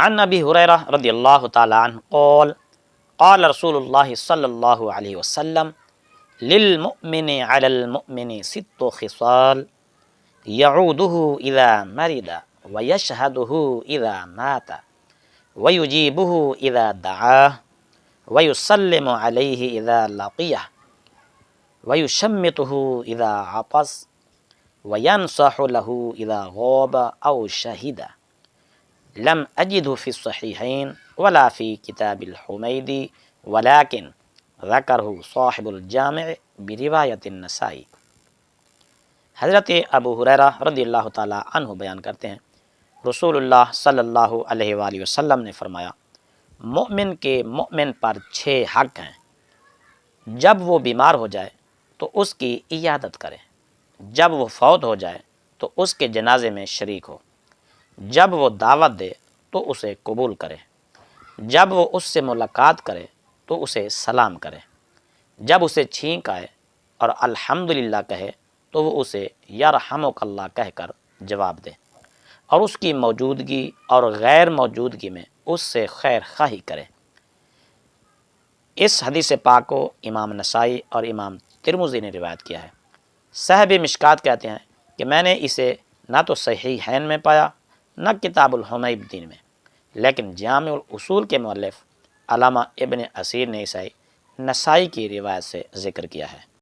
عن ابی ہریرہ رضی اللہ تعالی عنہ قال قال رسول اللہ صلی اللہ علیہ وسلم للمؤمن علی المؤمن ست خصال يعوده اذا مرض ويشهده اذا مات ويجيبه اذا دعاه ويسلم عليه اذا لقيه ويشمته اذا عطس وينصح له اذا غاب او شهد لم اجده في الصحيحين ولا في كتاب الحميدي ولكن ذكره صاحب الجامع بروایت النسائی۔ حضرت ابو ہریرہ رضی اللہ تعالی عنہ بیان کرتے ہیں رسول اللہ صلی اللہ علیہ وآلہ وسلم نے فرمایا مومن کے مومن پر 6 حق ہیں۔ جب وہ بیمار ہو جائے تو اس کی عیادت کرے، جب وہ فوت ہو جائے تو اس کے جنازے میں شریک ہو، جب وہ دعوت دے تو اسے قبول کرے، جب وہ اس سے ملاقات کرے تو اسے سلام کرے، جب اسے چھینک آئے اور الحمدللہ کہے تو وہ اسے یرحمک اللہ کہہ کر جواب دے، اور اس کی موجودگی اور غیر موجودگی میں اس سے خیر خواہی کرے۔ اس حدیث پاک کو امام نسائی اور امام ترمذی نے روایت کیا ہے۔ صاحب مشکات کہتے ہیں کہ میں نے اسے نہ تو صحیحین میں پایا نہ کتاب الحمیدی میں، لیکن جامع الاصول کے مؤلف علامہ ابن اثیر نے اسے نسائی کی روایت سے ذکر کیا ہے۔